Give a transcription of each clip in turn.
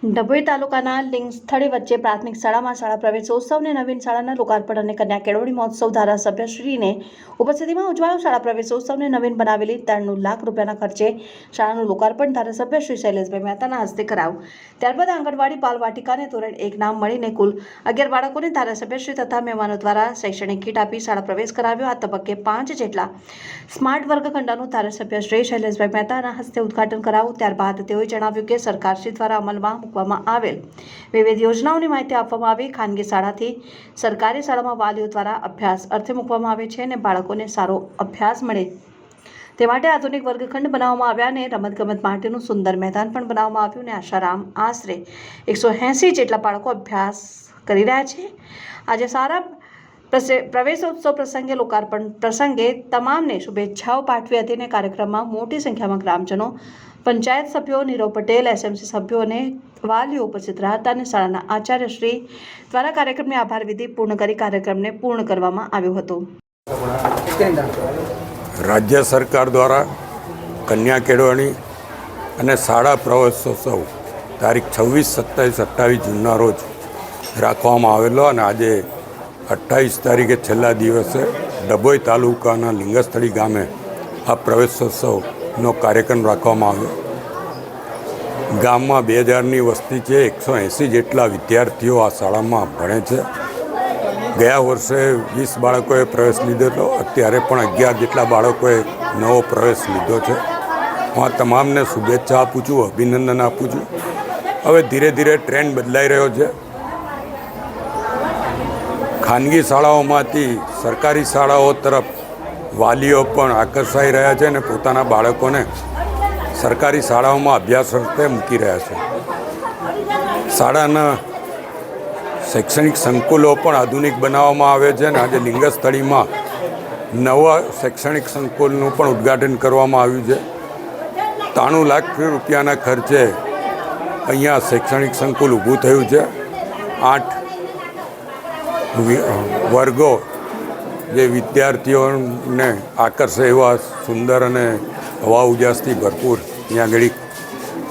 ડભોઈ તાલુકાના લિંગસ્થળી વચ્ચે પ્રાથમિક શાળામાં શાળા પ્રવેશોત્સવને નવીન શાળાના લોકાર્પણ અને કન્યા કેળવણી મહોત્સવ ધારાસભ્યશ્રીને ઉપસ્થિતિમાં ઉજવાયો। શાળા પ્રવેશોત્સવને નવીન બનાવેલી 93 લાખ રૂપિયાના ખર્ચે શાળાનું લોકાર્પણ ધારાસભ્ય શ્રી શૈલેષભાઈ મહેતાના હસ્તે કરાયું। ત્યારબાદ આંગણવાડી બાલવાટિકાને ધોરણ 1 નામ મળીને કુલ 11 બાળકોને ધારાસભ્યશ્રી તથા મહેમાનો દ્વારા શૈક્ષણિક કીટ આપી શાળા પ્રવેશ કરાવ્યો। આ તબક્કે 5 જેટલા સ્માર્ટ વર્ગખંડોનું ધારાસભ્ય શ્રી શૈલેષભાઈ મહેતાના હસ્તે ઉદ્ઘાટન કરાયું। ત્યારબાદ તેઓએ જણાવ્યું કે સરકારશ્રી દ્વારા અમલમાં મૂકવામાં આવેલ વિવિધ યોજનાઓની માહિતી આપવામાં આવી। ખાનગી શાળાથી સરકારી શાળામાં વાલીઓ દ્વારા અભ્યાસ અર્થે મૂકવામાં આવે છે અને બાળકોને સારો અભ્યાસ મળે તે માટે આધુનિક વર્ગખંડ બનાવવામાં આવ્યા અને રમતગમત માટેનું સુંદર મેદાન પણ બનાવવામાં આવ્યું અને આશારામ આશરે 180 જેટલા બાળકો અભ્યાસ કરી રહ્યા છે। આજે સારા પ્રવેશોત્સવ પ્રસંગે લોકાર્પણ પ્રસંગે તમામને શુભેચ્છાઓ પાઠવી હતી અને કાર્યક્રમમાં મોટી સંખ્યામાં ગ્રામજનો, પંચાયત સભ્યો, નીરવ પટેલ, એસએમસી સભ્યો અને વાલીઓ ઉપસ્થિત રહ્યા હતા અને શાળાના આચાર્યશ્રી દ્વારા કાર્યક્રમની આભાર વિધિ પૂર્ણ કરી કાર્યક્રમને પૂર્ણ કરવામાં આવ્યો હતો। રાજ્ય સરકાર દ્વારા કન્યા કેળવણી અને શાળા પ્રવેશોત્સવ તારીખ 26, 27, 28 જૂનના રોજ રાખવામાં આવેલો અને આજે 28 તારીખે છેલ્લા દિવસે ડભોઈ તાલુકાના લિંગસ્થળી ગામે આ પ્રવેશોત્સવનો કાર્યક્રમ રાખવામાં આવ્યો। ગામમાં 2000ની વસ્તી છે, 180 જેટલા વિદ્યાર્થીઓ આ શાળામાં ભણે છે। ગયા વર્ષે 20 બાળકોએ પ્રવેશ લીધો હતો, અત્યારે પણ 11 જેટલા બાળકોએ નવો પ્રવેશ લીધો છે। હું તમામને શુભેચ્છા આપું છું, અભિનંદન આપું છું। હવે ધીરે ધીરે ટ્રેન્ડ બદલાઈ રહ્યો છે। ખાનગી શાળાઓમાંથી સરકારી શાળાઓ તરફ વાલીઓ પણ આકર્ષાઈ રહ્યા છે અને પોતાના બાળકોને સરકારી શાળાઓમાં અભ્યાસ અર્થે મૂકી રહ્યા છે। શાળાના શૈક્ષણિક સંકુલો પણ આધુનિક બનાવવામાં આવે છે અને આજે લિંગસ્થળીમાં નવા શૈક્ષણિક સંકુલનું પણ ઉદ્ઘાટન કરવામાં આવ્યું છે। 93 લાખ રૂપિયાના ખર્ચે અહીંયા શૈક્ષણિક સંકુલ ઊભું થયું છે। 8 વર્ગો જે વિદ્યાર્થીઓને આકર્ષે એવા સુંદર અને હવા ઉજાસથી ભરપૂર અહીંયા આગળ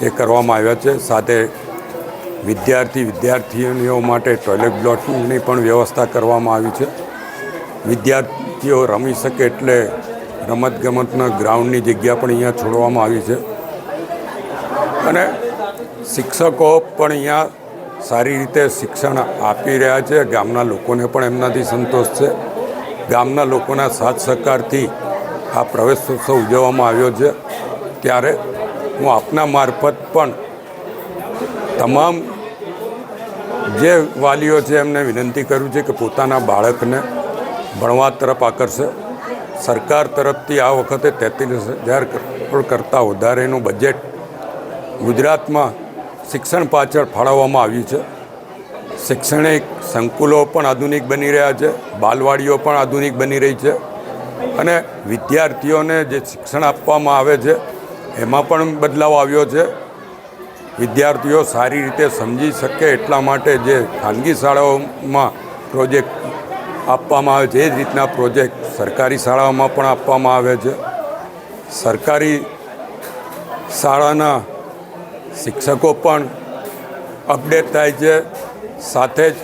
એ કરવામાં આવ્યા છે। સાથે વિદ્યાર્થીનીઓ માટે ટોયલેટ બ્લોકની પણ વ્યવસ્થા કરવામાં આવી છે। વિદ્યાર્થીઓ રમી શકે એટલે રમતગમતના ગ્રાઉન્ડની જગ્યા પણ અહીંયા છોડવામાં આવી છે અને શિક્ષકો પણ અહીંયા સારી રીતે શિક્ષણ આપી રહ્યા છે। ગામના લોકોને પણ એમનાથી સંતોષ છે। ગામના લોકોના સાથ સહકારથી આ પ્રવેશોત્સવ ઉજવવામાં આવ્યો છે। ત્યારે હું આપના મારફત પણ તમામ જે વાલીઓ છે એમને વિનંતી કરું છું કે પોતાના બાળકને ભણવા તરફ આકર્ષે। સરકાર તરફથી આ વખતે 33,000 કરોડ કરતાં વધારેનું બજેટ ગુજરાતમાં શિક્ષણ પાછળ ફાળવવામાં આવ્યું છે। શૈક્ષણિક સંકુલો પણ આધુનિક બની રહ્યા છે, બાલવાડીઓ પણ આધુનિક બની રહી છે અને વિદ્યાર્થીઓને જે શિક્ષણ આપવામાં આવે છે એમાં પણ બદલાવ આવ્યો છે। વિદ્યાર્થીઓ સારી રીતે સમજી શકે એટલા માટે જે ખાનગી શાળાઓમાં પ્રોજેક્ટ આપવામાં આવે છે એ જ રીતના પ્રોજેક્ટ સરકારી શાળાઓમાં પણ આપવામાં આવે છે। સરકારી શાળાના શિક્ષકો પણ અપડેટ થાય છે। સાથે જ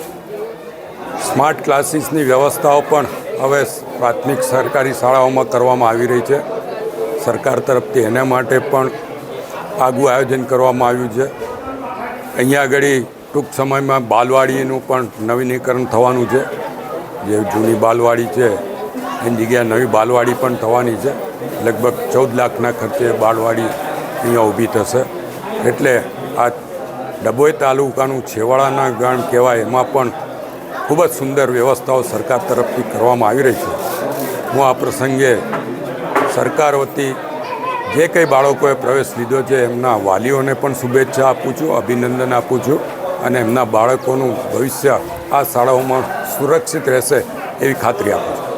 સ્માર્ટ ક્લાસીસની વ્યવસ્થાઓ પણ હવે પ્રાથમિક સરકારી શાળાઓમાં કરવામાં આવી રહી છે। સરકાર તરફથી એના માટે પણ આગવું આયોજન કરવામાં આવ્યું છે। અહીંયા આગળ ટૂંક સમયમાં બાલવાડીનું પણ નવીનીકરણ થવાનું છે। જે જૂની બાલવાડી છે એની જગ્યાએ નવી બાલવાડી પણ થવાની છે। લગભગ 14 લાખના ખર્ચે બાલવાડી અહીંયા ઊભી થશે। એટલે આ ડભોઈ તાલુકાનું છેવાડાના ગામ કહેવાય એમાં પણ ખૂબ જ સુંદર વ્યવસ્થાઓ સરકાર તરફથી કરવામાં આવી રહી છે। હું આ પ્રસંગે સરકાર વતી જે કંઈ બાળકોએ પ્રવેશ લીધો છે એમના વાલીઓને પણ શુભેચ્છા આપું છું, અભિનંદન આપું છું અને એમના બાળકોનું ભવિષ્ય આ શાળાઓમાં સુરક્ષિત રહેશે એવી ખાતરી આપું છું।